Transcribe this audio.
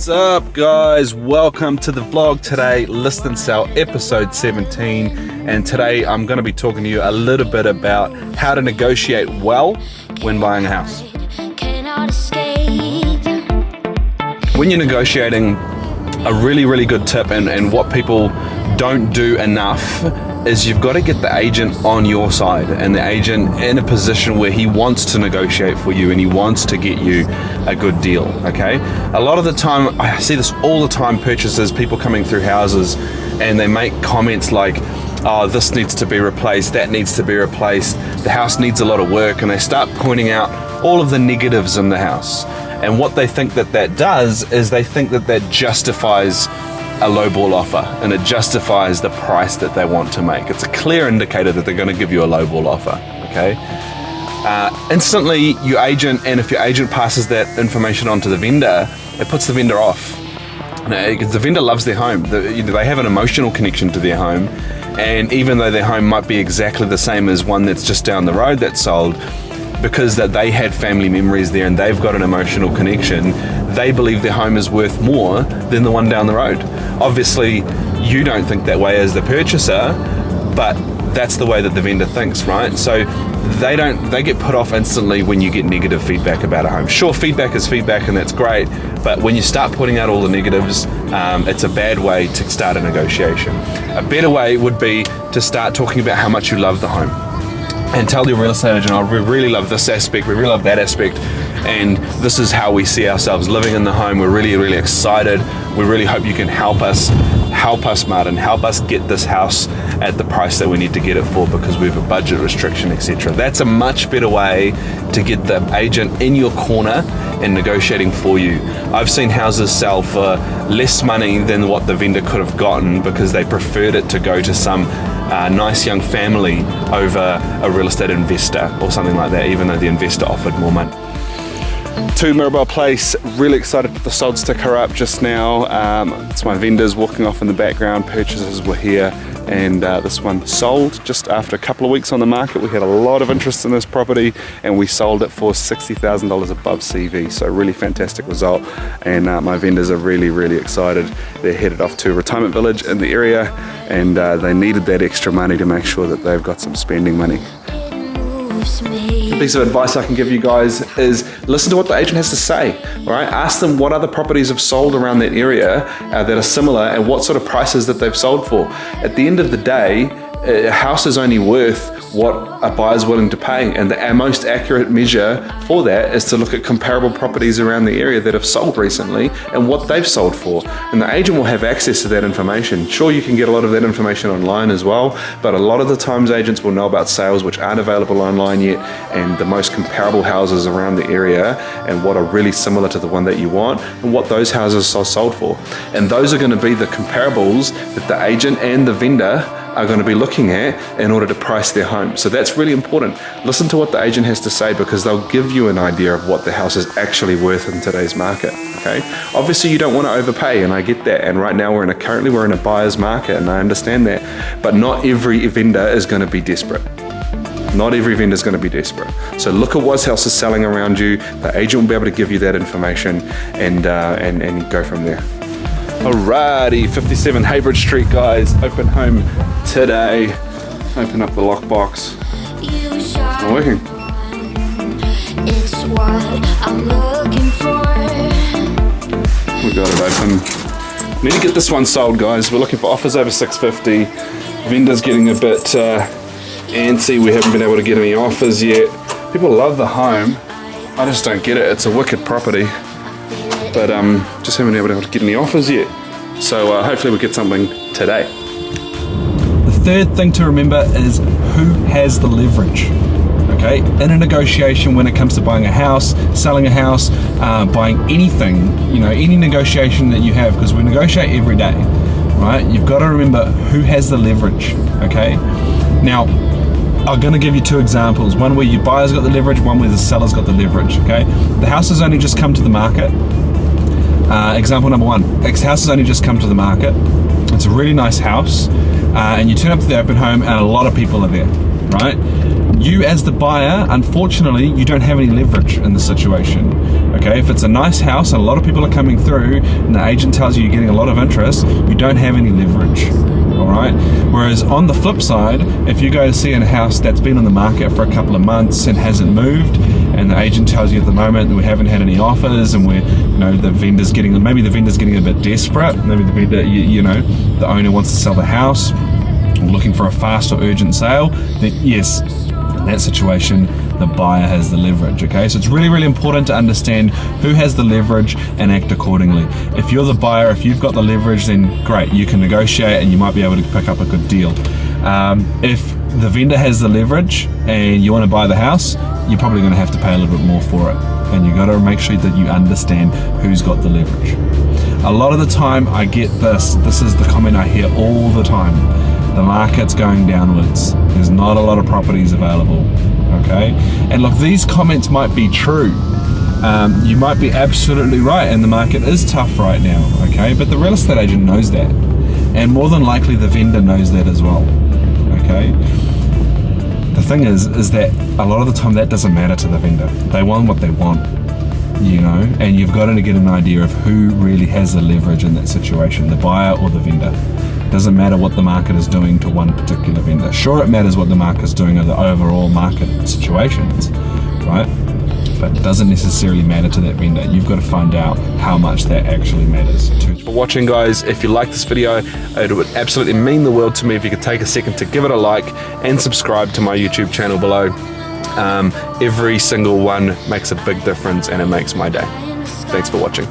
What's up, guys? Welcome to the vlog today, List and Sell episode 17. And today I'm going to be talking to you a little bit about how to negotiate well when buying a house. When you're negotiating, a really good tip and what people don't do enough is you've got to get the agent on your side and the agent in a position where he wants to negotiate for you and he wants to get you a good deal, okay? A lot of the time, I see this all the time, purchases, people coming through houses and they make comments like, oh, this needs to be replaced, that needs to be replaced, the house needs a lot of work, and they start pointing out all of the negatives in the house. And what they think that does is they think that justifies a lowball offer and it justifies the price that they want to make. It's a clear indicator that they're going to give you a lowball offer, okay? Instantly, your agent, and if your agent passes that information on to the vendor, it puts the vendor off. Because the vendor loves their home. They have an emotional connection to their home, and even though their home might be exactly the same as one that's just down the road that's sold, because that they had family memories there and they've got an emotional connection, they believe their home is worth more than the one down the road. Obviously, you don't think that way as the purchaser, but that's the way that the vendor thinks, right? So they get put off instantly when you get negative feedback about a home. Sure, feedback is feedback and that's great, but when you start putting out all the negatives, it's a bad way to start a negotiation. A better way would be to start talking about how much you love the home. And tell your real estate agent, oh, we really love this aspect, we really love that aspect, and this is how we see ourselves living in the home. We're really excited. We really hope you can help us, Martin, help us get this house at the price that we need to get it for because we have a budget restriction, etc. That's a much better way to get the agent in your corner and negotiating for you. I've seen houses sell for less money than what the vendor could have gotten because they preferred it to go to some nice young family over a real estate investor or something like that, even though the investor offered more money. 2 Mirabelle Place, really excited to put the sold sticker up just now. It's my vendors walking off in the background, purchases were here, and this one sold just after a couple of weeks on the market. We had a lot of interest in this property and we sold it for $60,000 above CV, so really fantastic result. And my vendors are really excited. They're headed off to a retirement village in the area and they needed that extra money to make sure that they've got some spending money. A piece of advice I can give you guys is listen to what the agent has to say, right? Ask them what other properties have sold around that area that are similar and what sort of prices that they've sold for. At the end of the day, a house is only worth what a buyer's willing to pay, and the most accurate measure for that is to look at comparable properties around the area that have sold recently and what they've sold for, and the agent will have access to that information. Sure, you can get a lot of that information online as well, but a lot of the times agents will know about sales which aren't available online yet and the most comparable houses around the area and what are really similar to the one that you want and what those houses are sold for, and those are going to be the comparables that the agent and the vendor are going to be looking at in order to price their home. So that's really important. Listen to what the agent has to say because they'll give you an idea of what the house is actually worth in today's market, okay? Obviously you don't want to overpay, and I get that, and right now currently we're in a buyer's market and I understand that, but not every vendor is going to be desperate. Not every vendor is going to be desperate. So look at what else is selling around you. The agent will be able to give you that information and go from there. Alrighty, 57 Haybridge Street, guys. Open home today. Open up the lockbox. It's not working. It's what I'm looking for. We got it open. Need to get this one sold, guys. We're looking for offers over 650. Vendor's getting a bit antsy. We haven't been able to get any offers yet. People love the home. I just don't get it. It's a wicked property. But just haven't been able to get any offers yet. So hopefully we'll get something today. The third thing to remember is who has the leverage. Okay, in a negotiation when it comes to buying a house, selling a house, buying anything, any negotiation that you have, because we negotiate every day, right? You've got to remember who has the leverage, okay? Now, I'm going to give you 2 examples. One where your buyer's got the leverage, one where the seller's got the leverage, okay? The house has only just come to the market. Example number 1, house has only just come to the market. It's a really nice house, and you turn up to the open home and a lot of people are there, right? You as the buyer, unfortunately, you don't have any leverage in the situation. Okay, if it's a nice house and a lot of people are coming through and the agent tells you you're getting a lot of interest, you don't have any leverage. All right. Whereas on the flip side, if you go to see a house that's been on the market for a couple of months and hasn't moved, and the agent tells you at the moment that we haven't had any offers, and we're, the vendor's getting, maybe the vendor's getting a bit desperate, maybe the vendor, the owner wants to sell the house, or looking for a fast or urgent sale, then yes, in that situation, the buyer has the leverage. Okay, so it's really, really important to understand who has the leverage and act accordingly. If you're the buyer, if you've got the leverage, then great, you can negotiate and you might be able to pick up a good deal. If the vendor has the leverage and you want to buy the house, you're probably going to have to pay a little bit more for it, and you got to make sure that you understand who's got the leverage. A lot of the time I get this is the comment I hear all the time: the market's going downwards, there's not a lot of properties available. Okay, and look, these comments might be true. You might be absolutely right, and the market is tough right now. Okay, but the real estate agent knows that, and more than likely the vendor knows that as well. Okay, the thing is that a lot of the time that doesn't matter to the vendor. They want what they want, and you've got to get an idea of who really has the leverage in that situation, the buyer or the vendor. Doesn't matter what the market is doing to one particular vendor. Sure, it matters what the market is doing in the overall market situations, right? But it doesn't necessarily matter to that vendor. You've got to find out how much that actually matters to. For watching, guys, if you like this video, it would absolutely mean the world to me if you could take a second to give it a like and subscribe to my YouTube channel below. Every single one makes a big difference and it makes my day. Thanks for watching.